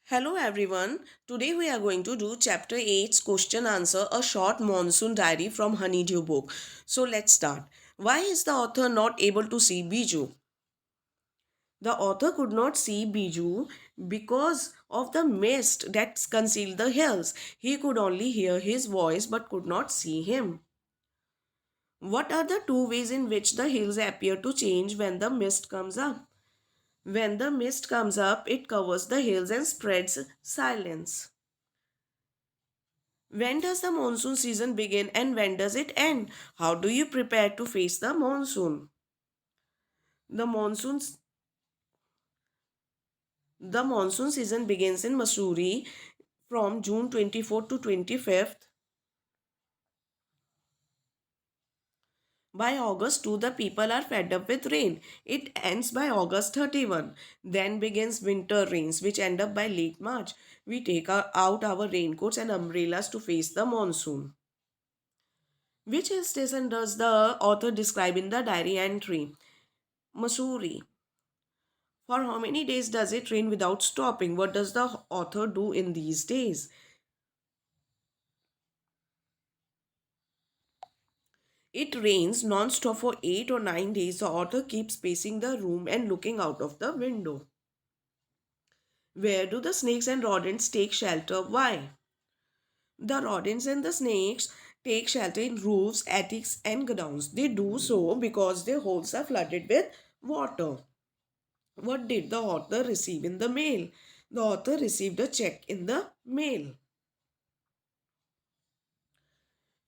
Hello everyone. Today we are going to do chapter 8's question answer, a short monsoon diary from Honeydew book. So let's start. Why is the author not able to see Biju? The author could not see Biju because of the mist that concealed the hills. He could only hear his voice but could not see him. What are the two ways in which the hills appear to change when the mist comes up? When the mist comes up, it covers the hills and spreads silence. When does the monsoon season begin and when does it end? How do you prepare to face the monsoon? The monsoons the monsoon season begins in Missouri from June 24th to 25th. By August 2, the people are fed up with rain. It ends by August 31. Then begins winter rains, which end up by late March. We take out our raincoats and umbrellas to face the monsoon. Which hill station does the author describe in the diary entry? Missouri. For how many days does it rain without stopping? What does the author do in these days? It rains non-stop for 8 or 9 days. The author keeps pacing the room and looking out of the window. Where do the snakes and rodents take shelter? Why? The rodents and the snakes take shelter in roofs, attics, and godowns. They do so because their holes are flooded with water. What did the author receive in the mail? The author received a check in the mail.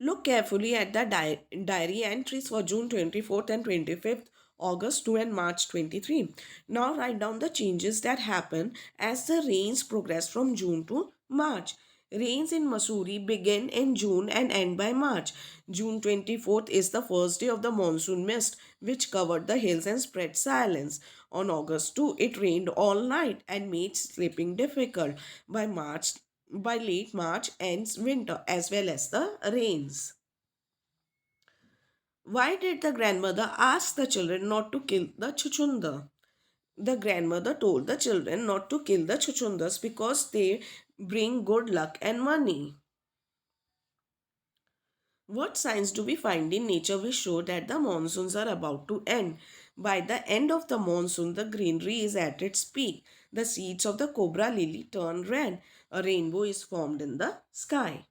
Look carefully at the diary entries for June 24th and 25th, August 2 and March 23. Now write down the changes that happen as the rains progress from June to March. Rains in Missouri begin in June and end by March. June 24th is the first day of the monsoon mist, which covered the hills and spread silence. On August 2, it rained all night and made sleeping difficult. By late March ends winter as well as the rains. Why did the grandmother ask the children not to kill the chuchunda? The grandmother told the children not to kill the chuchundas because they bring good luck and money. What signs do we find in nature which show that the monsoons are about to end? By the end of the monsoon, the greenery is at its peak. The seeds of the cobra lily turn red. A rainbow is formed in the sky.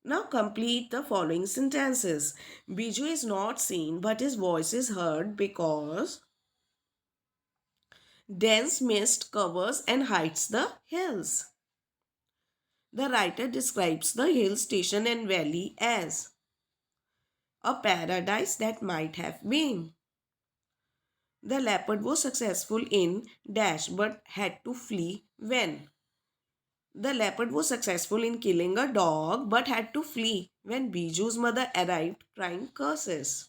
Now complete the following sentences. Biju is not seen but his voice is heard because dense mist covers and hides the hills. The writer describes the hill station and valley as a paradise that might have been. The leopard was successful in dash but had to flee when. The leopard was successful in killing a dog but had to flee when Biju's mother arrived crying curses.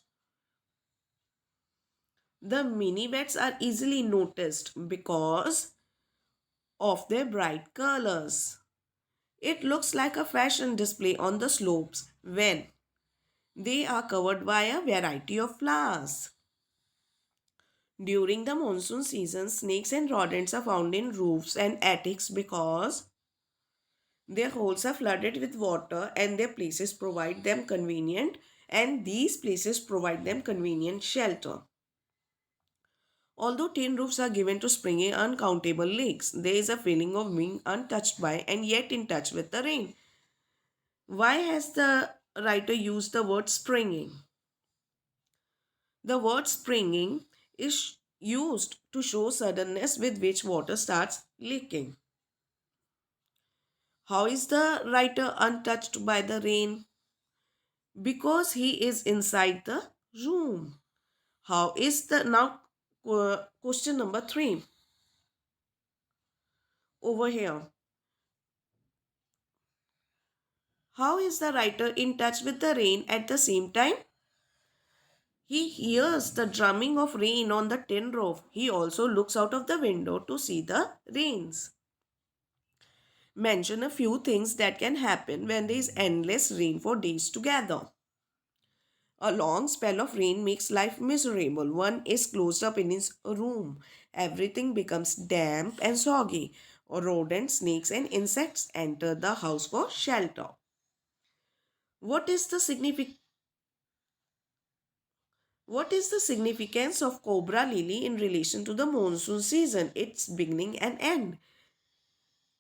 The mini bats are easily noticed because of their bright colors. It looks like a fashion display on the slopes when they are covered by a variety of flowers. During the monsoon season, snakes and rodents are found in roofs and attics because their holes are flooded with water and these places provide them convenient shelter. Although tin roofs are given to springing uncountable lakes, there is a feeling of being untouched by and yet in touch with the rain. Why has the writer used the word springing? The word springing is used to show suddenness with which water starts leaking. How is the writer untouched by the rain? Because he is inside the room. How is the now question number 3 over here. How is the writer in touch with the rain at the same time? He hears the drumming of rain on the tin roof. He also looks out of the window to see the rains. Mention a few things that can happen when there is endless rain for days together. A long spell of rain makes life miserable. One is closed up in his room. Everything becomes damp and soggy. Rodents, snakes, and insects enter the house for shelter. What is the what is the significance of cobra lily in relation to the monsoon season, its beginning and end?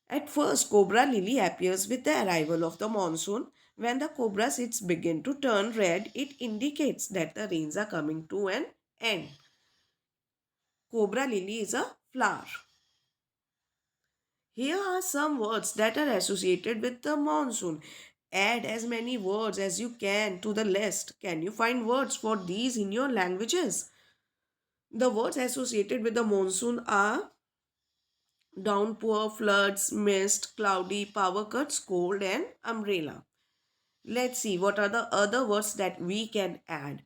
At first, cobra lily appears with the arrival of the monsoon. When the cobra seeds begin to turn red, it indicates that the rains are coming to an end. Cobra lily is a flower. Here are some words that are associated with the monsoon. Add as many words as you can to the list. Can you find words for these in your languages? The words associated with the monsoon are downpour, floods, mist, cloudy, power cuts, cold, and umbrella. Let's see what are the other words that we can add.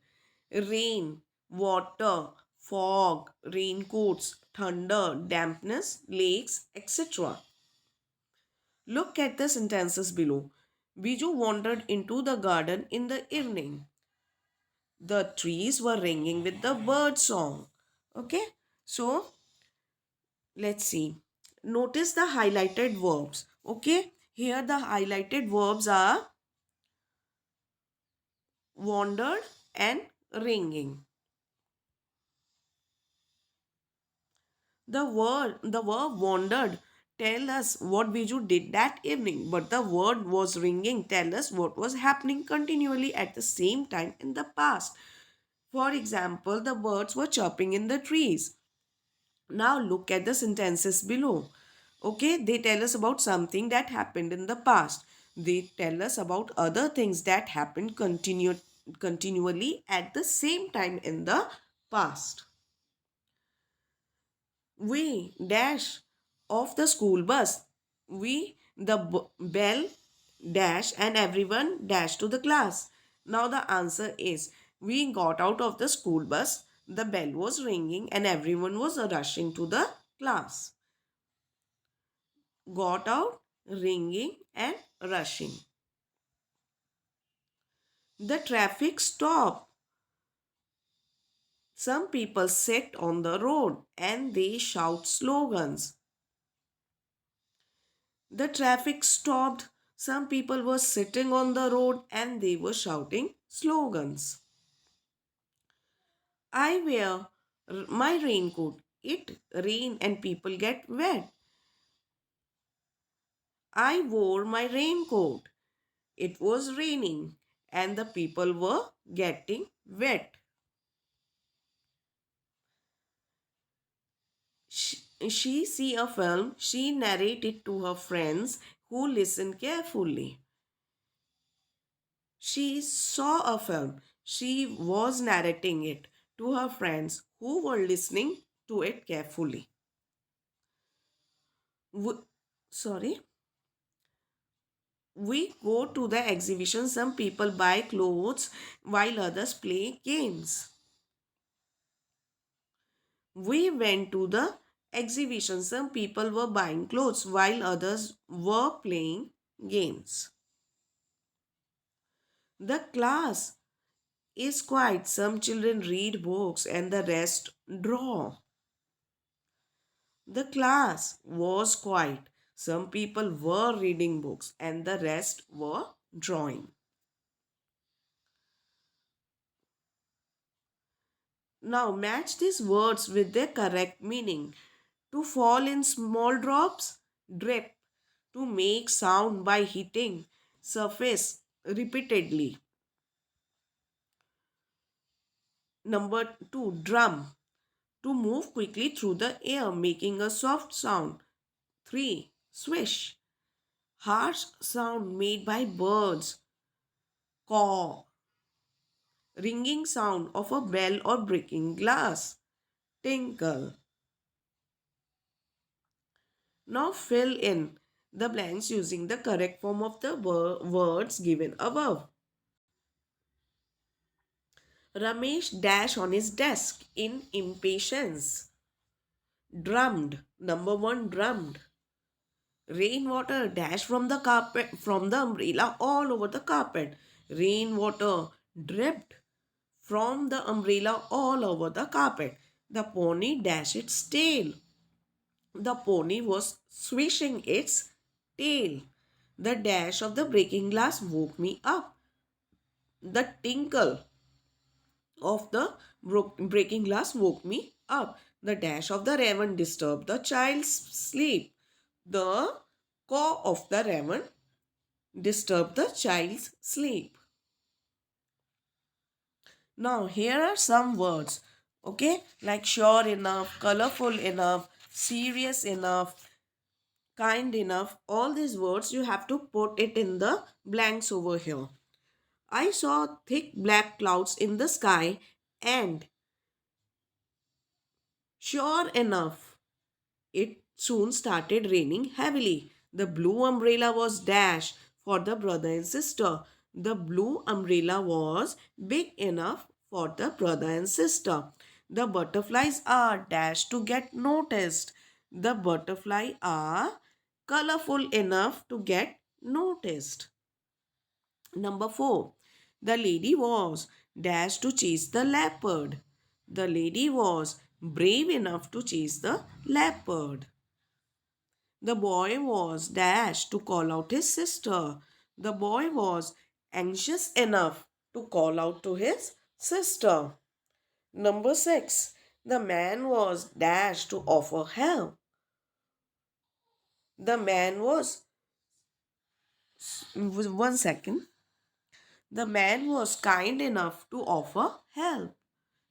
Rain, water, fog, raincoats, thunder, dampness, lakes, etc. Look at the sentences below. Biju wandered into the garden in the evening. The trees were ringing with the bird song. Okay, so let's see. Notice the highlighted verbs. Okay, here the highlighted verbs are wandered and ringing. The verb wandered tell us what Biju did that evening, but the word was ringing tell us what was happening continually at the same time in the past. For example, the birds were chirping in the trees. Now look at the sentences below. Okay, they tell us about something that happened in the past. They tell us about other things that happened continually at the same time in the past. We dash off the school bus. Bell dash and everyone dash to the class. Now the answer is we got out of the school bus. The bell was ringing and everyone was rushing to the class. Got out, ringing and rushing. The traffic stopped. Some people sit on the road and they shout slogans. The traffic stopped. Some people were sitting on the road and they were shouting slogans. I wear my raincoat. It rain and people get wet. I wore my raincoat. It was raining and the people were getting wet. She see a film. She narrated to her friends who listened carefully. She saw a film. She was narrating it to her friends who were listening to it carefully. W- Sorry. We go to the exhibition. Some people buy clothes while others play games. We went to the exhibition. Some people were buying clothes while others were playing games. The class is quiet. Some children read books and the rest draw. The class was quiet. Some people were reading books and the rest were drawing. Now match these words with their correct meaning. To fall in small drops, drip. To make sound by hitting surface repeatedly. Number 2, drum. To move quickly through the air, making a soft sound. 3, swish. Harsh sound made by birds. Caw. Ringing sound of a bell or breaking glass. Tinkle. Now fill in the blanks using the correct form of the words given above. Ramesh dashed on his desk in impatience. Drummed. Number 1, drummed. Rainwater dashed from the carpet, from the umbrella all over the carpet. Rainwater dripped. from the umbrella all over the carpet. The pony dashed its tail. The pony was swishing its tail. The dash of the breaking glass woke me up. The tinkle of the breaking glass woke me up. The dash of the raven disturbed the child's sleep. The caw of the raven disturbed the child's sleep. Now, here are some words, okay, like sure enough, colorful enough, serious enough, kind enough. All these words you have to put it in the blanks over here. I saw thick black clouds in the sky, and sure enough, it soon started raining heavily. The blue umbrella was dashed for the brother and sister. The blue umbrella was big enough for the brother and sister. The butterflies are dashed to get noticed. The butterfly are colorful enough to get noticed. Number 4. The lady was dashed to chase the leopard. The lady was brave enough to chase the leopard. The boy was dashed to call out his sister. The boy was anxious enough to call out to his sister. Number 6. The man was dashed to offer help. The man was, one second. The man was kind enough to offer help.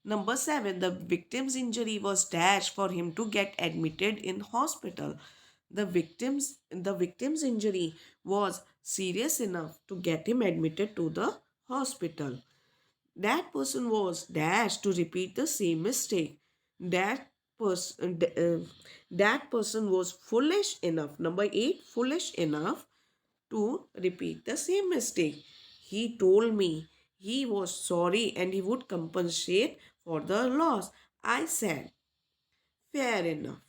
Number 7. The victim's injury was dashed for him to get admitted in hospital. The victim's injury was serious enough to get him admitted to the hospital. That person was dashed to repeat the same mistake. That person that person was foolish enough. Number 8, foolish enough to repeat the same mistake. He told me he was sorry and he would compensate for the loss. I said, fair enough.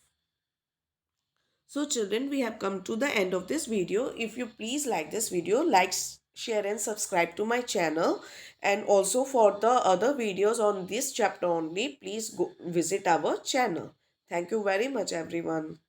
So children, we have come to the end of this video. If you please like this video, like, share and subscribe to my channel. And also for the other videos on this chapter only, please go visit our channel. Thank you very much everyone.